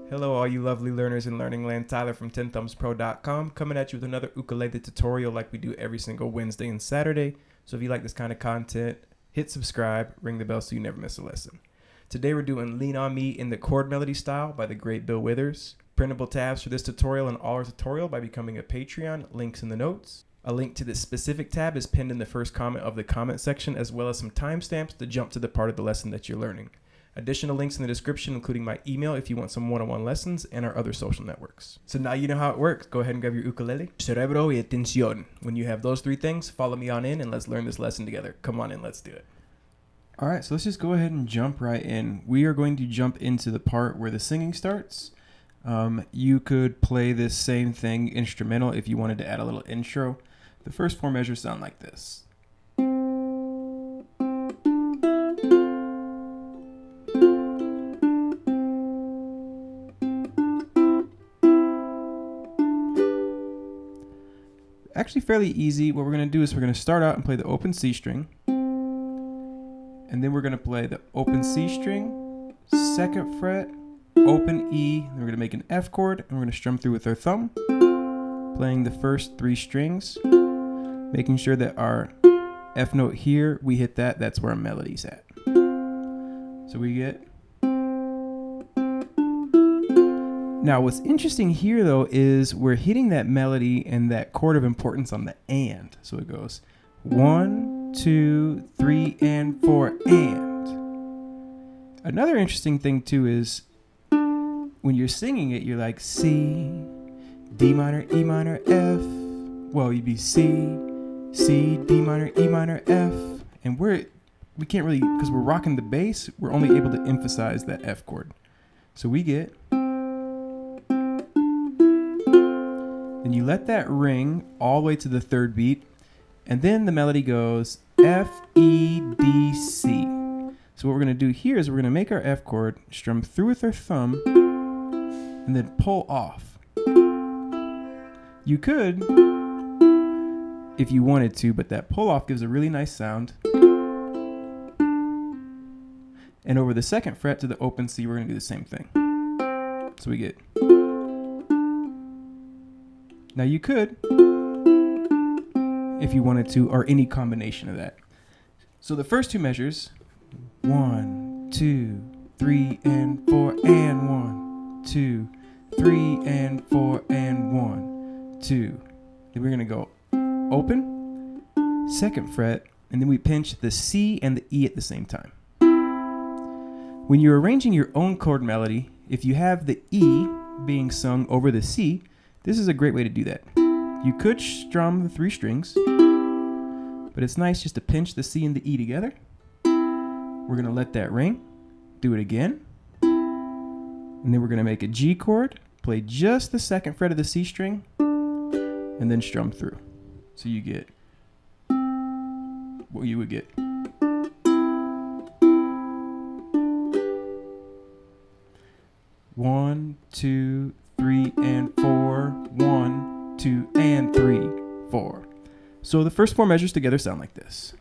Hello all you lovely learners in Learning Land. Tyler from 10thumbspro.com coming at you with another ukulele tutorial like we do every single Wednesday and Saturday. So if you like this kind of content, hit subscribe, ring the bell so you never miss a lesson. Today we're doing Lean On Me in the chord melody style by the great Bill Withers. Printable tabs for this tutorial and all our tutorial by becoming a Patreon, links in the notes. A link to this specific tab is pinned in the first comment of the comment section, as well as some timestamps to jump to the part of the lesson that you're learning. Additional links in the description, including my email if you want some one-on-one lessons, and our other social networks. So now you know how it works. Go ahead and grab your ukulele, cerebro y atención. When you have those three things, follow me on in and let's learn this lesson together. Come on in, let's do it. All right, so let's just go ahead and jump right in. We are going to jump into the part where the singing starts. You could play this same thing instrumental if you wanted to add a little intro. The first four measures sound like this. Actually fairly easy. What we're going to do is we're going to start out and play the open C string, and then we're going to play the open C string, second fret, open E, and we're going to make an F chord, and we're going to strum through with our thumb, playing the first three strings, making sure that our F note here, we hit that, that's where our melody's at. So we get. Now, what's interesting here, though, is we're hitting that melody and that chord of importance on the and. So it goes 1, 2, 3, and 4, and. Another interesting thing, too, is when you're singing it, you're like C, D minor, E minor, F. Well, you'd be C, C, D minor, E minor, F. And we can't really, because we're rocking the bass, we're only able to emphasize that F chord. So we get. And you let that ring all the way to the third beat, and then the melody goes F, E, D, C. So what we're going to do here is we're going to make our F chord, strum through with our thumb, and then pull off. You could, if you wanted to, but that pull off gives a really nice sound. And over the second fret to the open C, we're going to do the same thing. So we get. Now you could, if you wanted to, or any combination of that. So the first two measures, 1, 2, 3, and 4, and 1, 2, 3, and 4, and 1, 2. Then we're going to go open, second fret, and then we pinch the C and the E at the same time. When you're arranging your own chord melody, if you have the E being sung over the C, this is a great way to do that. You could strum the three strings, but it's nice just to pinch the C and the E together. We're going to let that ring, do it again, and then we're going to make a G chord, play just the second fret of the C string, and then strum through. So you get what you would get. One, 2, 3, and 4, 1, 2, and 3, 4. So the first four measures together sound like this.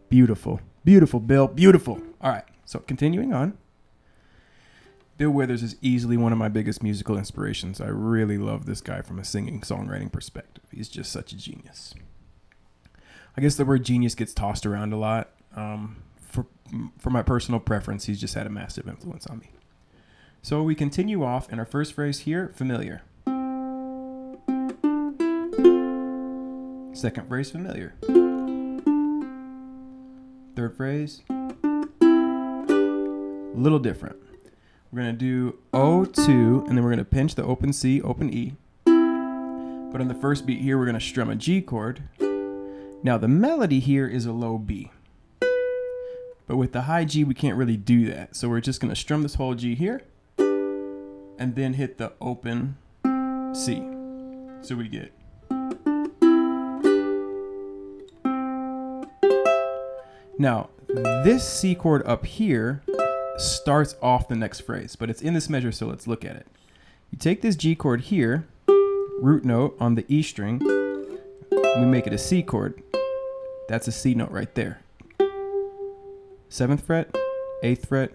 Beautiful, beautiful, Bill, beautiful. All right, so continuing on. Bill Withers is easily one of my biggest musical inspirations. I really love this guy from a singing, songwriting perspective. He's just such a genius. I guess the word genius gets tossed around a lot. For my personal preference, he's just had a massive influence on me. So we continue off in our first phrase here, familiar. Second phrase, familiar. Third phrase, a little different. We're going to do O2, and then we're going to pinch the open C, open E. But on the first beat here, we're going to strum a G chord. Now the melody here is a low B. But with the high G, we can't really do that. So we're just going to strum this whole G here and then hit the open C. So we get. Now, this C chord up here starts off the next phrase, but it's in this measure, so let's look at it. You take this G chord here, root note on the E string, we make it a C chord. That's a C note right there. 7th fret, 8th fret,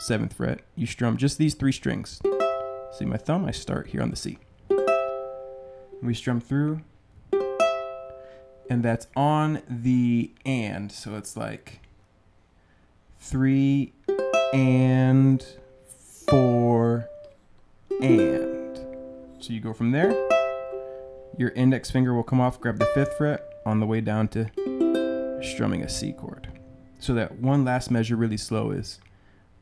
7th fret. You strum just these 3 strings. See my thumb? I start here on the C. We strum through, and that's on the and, so it's like 3 and 4 and. So you go from there, your index finger will come off, grab the 5th fret on the way down to strumming a C chord. So that one last measure really slow is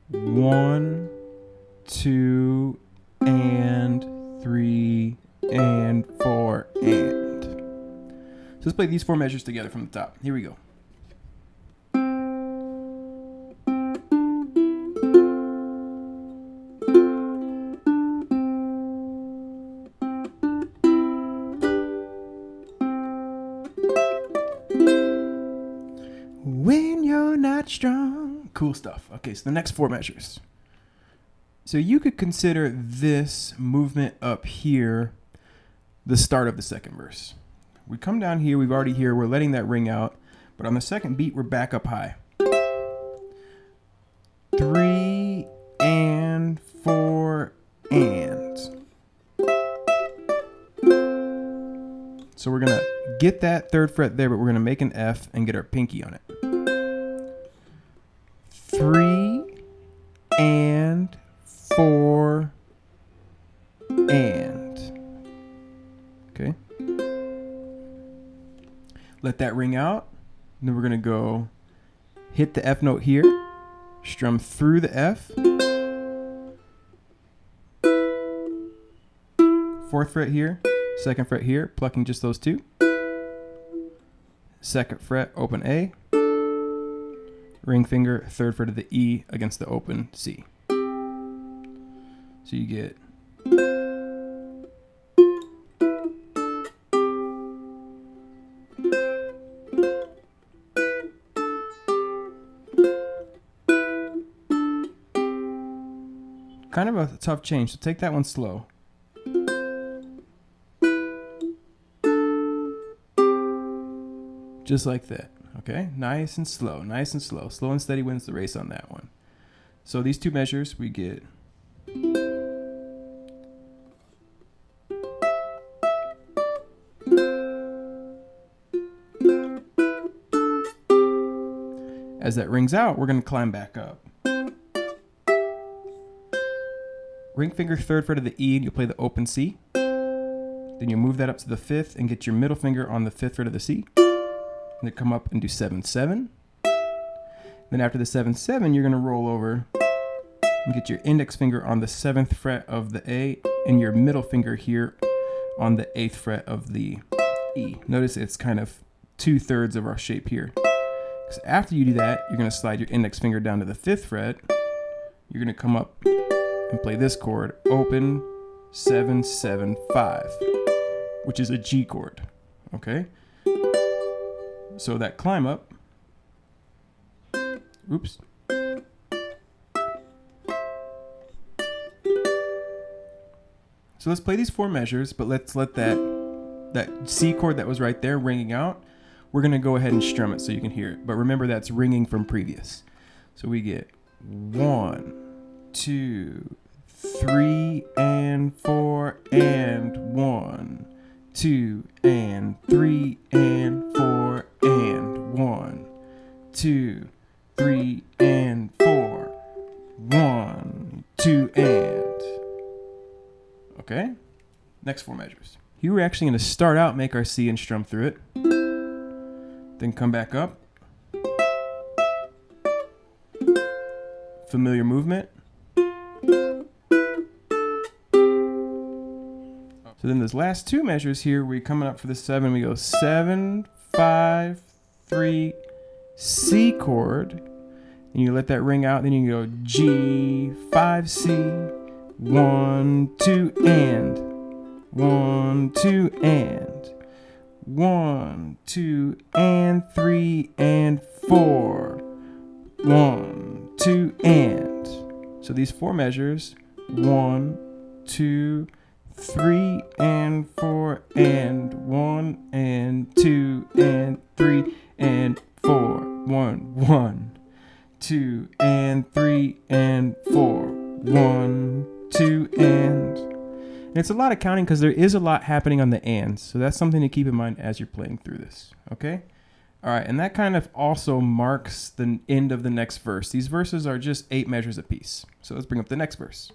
1, 2, and 3, and 4, and. So let's play these 4 measures together from the top. Here we go. When you're not strong. Cool stuff. Okay, so the next 4 measures. So you could consider this movement up here the start of the second verse. We come down here, we've already here, we're letting that ring out, but on the second beat, we're back up high. 3 and 4 and. So we're gonna get that 3rd fret there, but we're gonna make an F and get our pinky on it. 3 and 4 and. Okay. Let that ring out. And then we're gonna go hit the F note here, strum through the F. 4th fret here, 2nd fret here, plucking just those 2. 2nd fret, open A. Ring finger, 3rd fret of the E against the open C. So you get. Kind of a tough change, so take that one slow. Just like that, okay? Nice and slow, nice and slow. Slow and steady wins the race on that one. So these 2 measures, we get. As that rings out, we're gonna climb back up. Ring finger 3rd fret of the E, and you'll play the open C. Then you move that up to the 5th and get your middle finger on the 5th fret of the C. And then come up and do 7-7. Then after the 7-7, you're gonna roll over and get your index finger on the 7th fret of the A and your middle finger here on the 8th fret of the E. Notice it's kind of 2/3 of our shape here. Because after you do that, you're gonna slide your index finger down to the 5th fret. You're gonna come up and play this chord, open 7-7-5, which is a G chord, okay? So that climb up, oops. So let's play these 4 measures, but let's let that C chord that was right there ringing out, we're gonna go ahead and strum it so you can hear it. But remember that's ringing from previous. So we get 1, 2, 3 and 4 and 1, 2 and 3 and 4 and 1, 2, 3 and 4, 1, 2 and. Okay, next 4 measures. Here we're actually going to start out, make our C and strum through it, then come back up. Familiar movement. So then those last two measures here, we're coming up for the 7. We go 7, 5, 3, C chord. And you let that ring out. Then you go G, 5, C, 1, 2, and 1, 2, and 1, 2, and 3, and 4. 1, 2, and. So these 4 measures, 1, 2, 3, and 4, and 1, and 2, and 3, and 4. 1, 1, 2, and 3, and 4. 1, 2, and. And it's a lot of counting because there is a lot happening on the ands. So that's something to keep in mind as you're playing through this. Okay? All right, and that kind of also marks the end of the next verse. These verses are just 8 measures apiece. So let's bring up the next verse.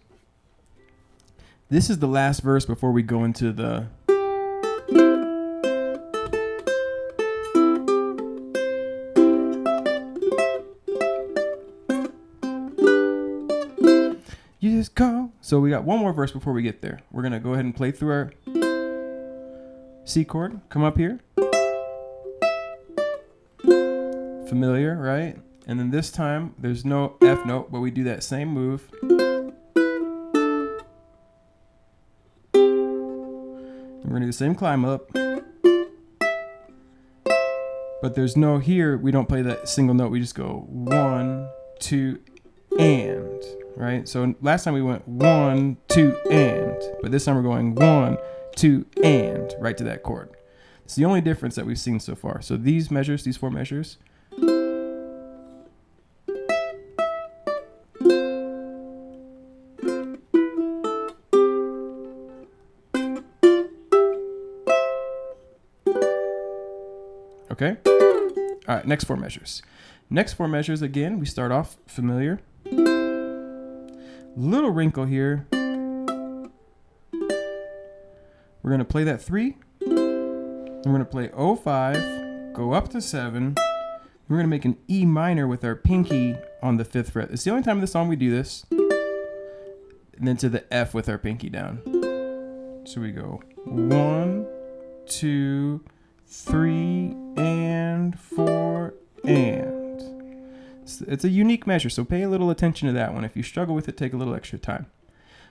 This is the last verse before we go into the... You just call. So we got one more verse before we get there. We're going to go ahead and play through our C chord. Come up here. Familiar, right? And then this time there's no F note, but we do that same move. And we're gonna do the same climb up. But there's no here, we don't play that single note, we just go 1, 2, and, right? So last time we went 1, 2, and, but this time we're going 1, 2, and, right to that chord. It's the only difference that we've seen so far. So these measures, these 4 measures, okay? All right, next 4 measures. Next 4 measures, again, we start off familiar. Little wrinkle here. We're gonna play that 3. Then we're gonna play 05, go up to 7. We're gonna make an E minor with our pinky on the 5th fret. It's the only time in the song we do this. And then to the F with our pinky down. So we go 1, 2, 3, and 4, and. It's a unique measure, so pay a little attention to that one. If you struggle with it, take a little extra time.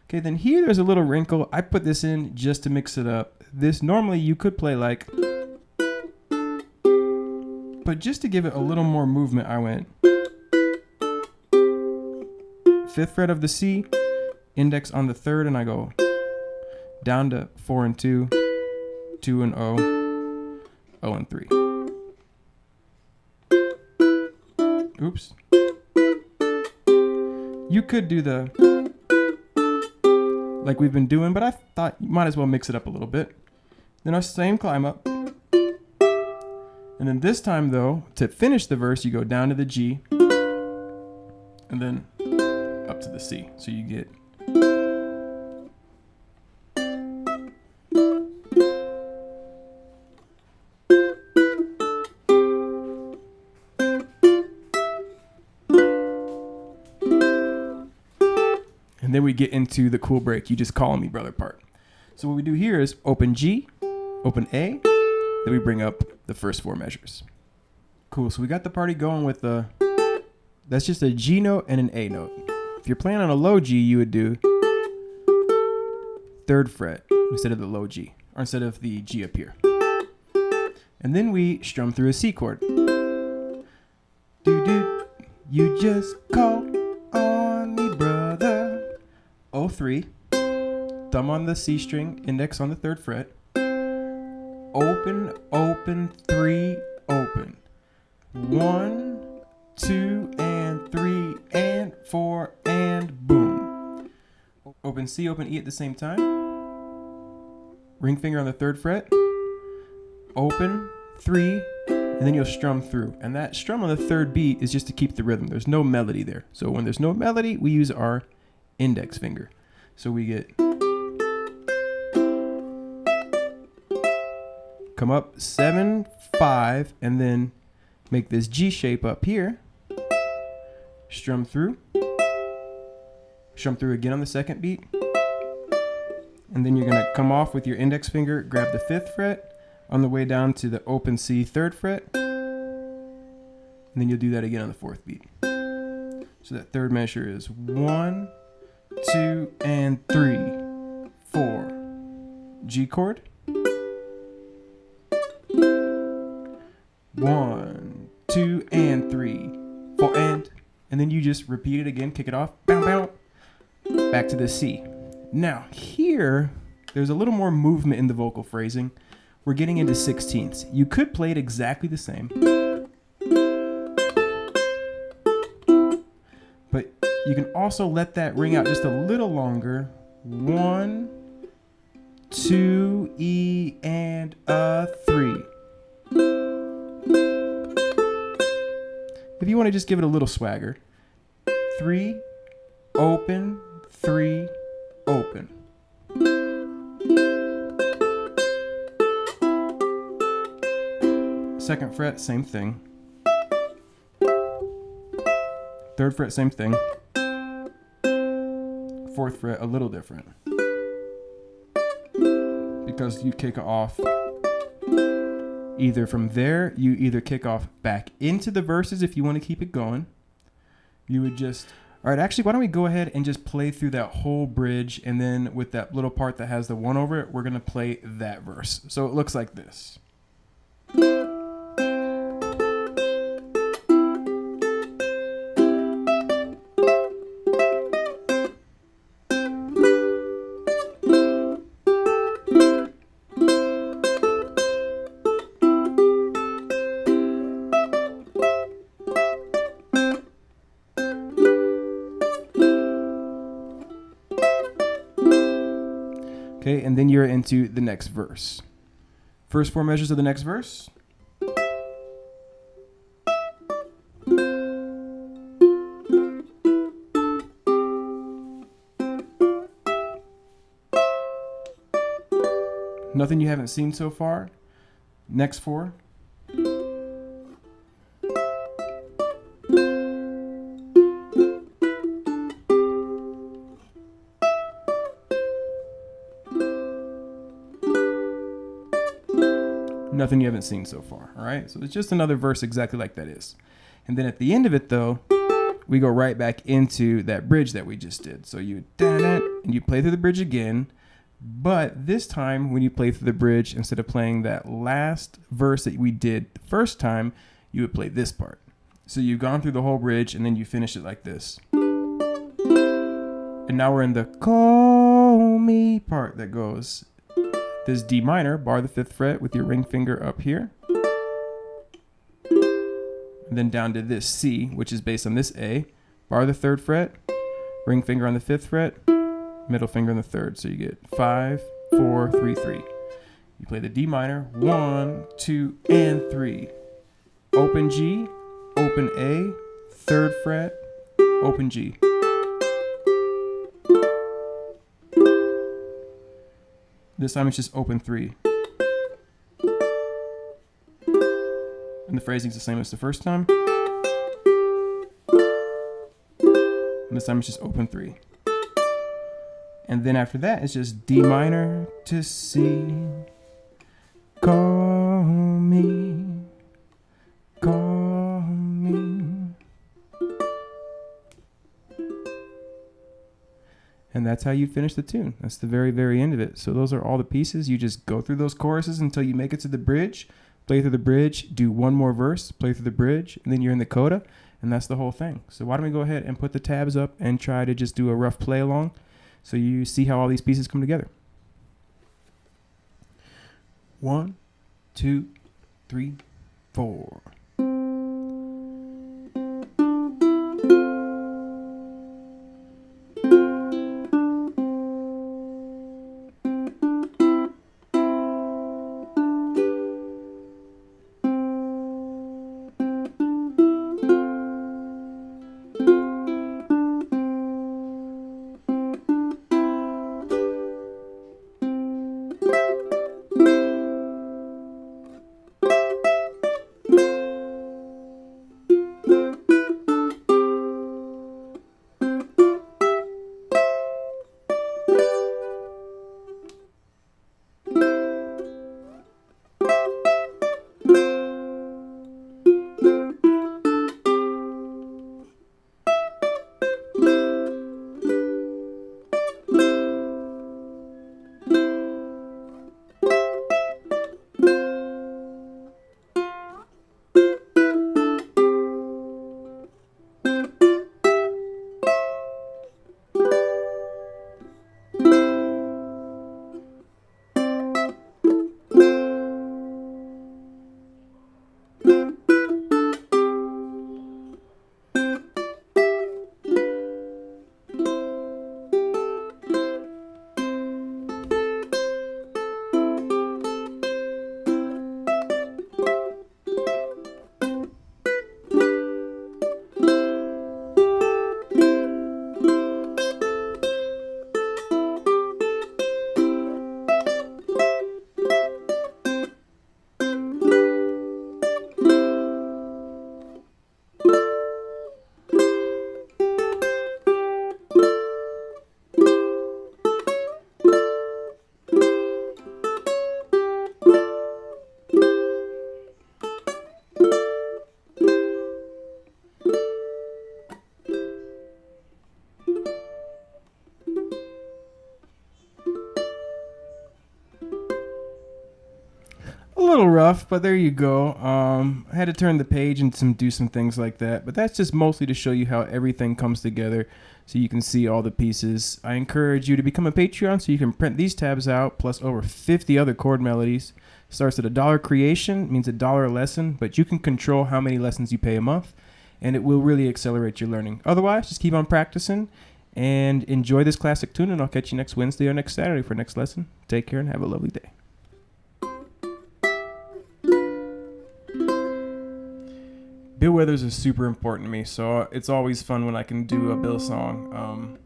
Okay, then here there's a little wrinkle. I put this in just to mix it up. This normally you could play like, but just to give it a little more movement, I went 5th fret of the C, index on the 3rd, and I go down to 4 and 2, 2 and O, O and 3. Oops. You could do the like we've been doing, but I thought you might as well mix it up a little bit. Then our same climb up. And then this time though, to finish the verse, you go down to the G and then up to the C. So you get and then we get into the cool break. You just calling me brother part. So what we do here is open G, open A, then we bring up the first 4 measures. Cool, so we got the party going with the, that's just a G note and an A note. If you're playing on a low G, you would do 3rd fret instead of the low G, or instead of the G up here. And then we strum through a C chord. Do do, you just call on me brother. 03, thumb on the C string, index on the 3rd fret. Open, open, 3, open. 1, 2, and 3, and 4, and boom. Open C, open E at the same time. Ring finger on the 3rd fret. Open, 3, and then you'll strum through. And that strum on the 3rd beat is just to keep the rhythm. There's no melody there. So when there's no melody, we use our index finger. So we get come up 7, 5, and then make this G shape up here. Strum through again on the 2nd beat. And then you're going to come off with your index finger, grab the 5th fret on the way down to the open C 3rd fret. And then you'll do that again on the 4th beat. So that 3rd measure is 1, 2, and 3, 4. G chord. 1, 2, and 3, 4, and then you just repeat it again, kick it off, bow, bow, back to the C. Now here, there's a little more movement in the vocal phrasing. We're getting into 16ths. You could play it exactly the same, but you can also let that ring out just a little longer. 1, 2, E, and a 3. If you want to just give it a little swagger. 3, open, 3, open. Second fret, same thing. 3rd fret, same thing. 4th fret, a little different. Because you kick off either from there, you either kick off back into the verses if you want to keep it going. You would just, all right, actually, why don't we go ahead and just play through that whole bridge, and then with that little part that has the 1 over it, we're going to play that verse. So it looks like this. Okay, and then you're into the next verse. First 4 measures of the next verse. Nothing you haven't seen so far. Next 4. Nothing you haven't seen so far, all right? So it's just another verse exactly like that is. And then at the end of it, though, we go right back into that bridge that we just did. So you and you play through the bridge again, but this time when you play through the bridge, instead of playing that last verse that we did the first time, you would play this part. So you've gone through the whole bridge and then you finish it like this. And now we're in the call me part that goes this D minor, bar the 5th fret with your ring finger up here. And then down to this C, which is based on this A, bar the 3rd fret, ring finger on the 5th fret, middle finger on the 3rd. So you get 5, 4, 3, 3. You play the D minor, 1, 2, and 3. Open G, open A, 3rd fret, open G. This time it's just open 3. And the phrasing's the same as the first time. And this time it's just open 3. And then after that, it's just D minor to C. Call me, call me. And that's how you finish the tune. That's the very, very end of it. So those are all the pieces. You just go through those choruses until you make it to the bridge, play through the bridge, do one more verse, play through the bridge, and then you're in the coda, and that's the whole thing. So why don't we go ahead and put the tabs up and try to just do a rough play along so you see how all these pieces come together. 1, 2, 3, 4. rough, but there you go. I had to turn the page and do some things like that, but that's just mostly to show you how everything comes together so you can see all the pieces. I encourage you to become a Patreon so you can print these tabs out, plus over 50 other chord melodies. Starts at $1 creation, means $1 a lesson, but you can control how many lessons you pay a month, and it will really accelerate your learning. Otherwise, just keep on practicing and enjoy this classic tune, and I'll catch you next Wednesday or next Saturday for next lesson. Take care and have a lovely day. Bill Withers is super important to me, so it's always fun when I can do a Bill song.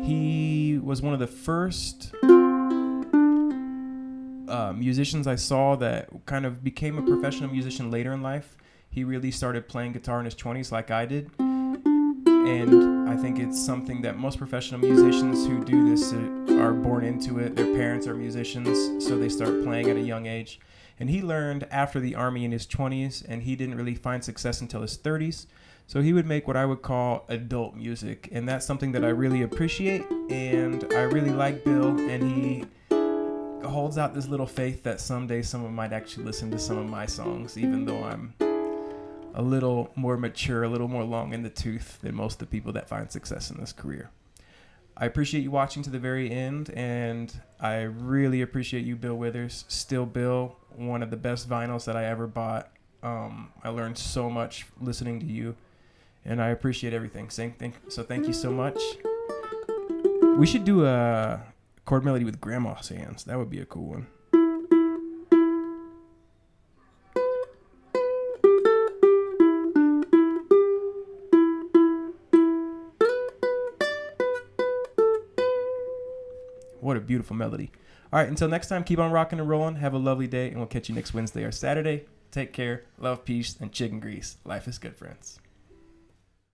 He was one of the first musicians I saw that kind of became a professional musician later in life. He really started playing guitar in his 20s like I did. And I think it's something that most professional musicians who do this are born into it. Their parents are musicians, so they start playing at a young age. And he learned after the Army in his 20s, and he didn't really find success until his 30s. So he would make what I would call adult music, and that's something that I really appreciate, and I really like Bill, and he holds out this little faith that someday someone might actually listen to some of my songs, even though I'm a little more mature, a little more long in the tooth than most of the people that find success in this career. I appreciate you watching to the very end, and I really appreciate you, Bill Withers. Still Bill, one of the best vinyls that I ever bought. I learned so much listening to you, and I appreciate everything. So thank you so much. We should do a chord melody with grandma's hands. That would be a cool one. What a beautiful melody. All right, until next time, keep on rocking and rolling. Have a lovely day, and we'll catch you next Wednesday or Saturday. Take care, love, peace, and chicken grease. Life is good, friends.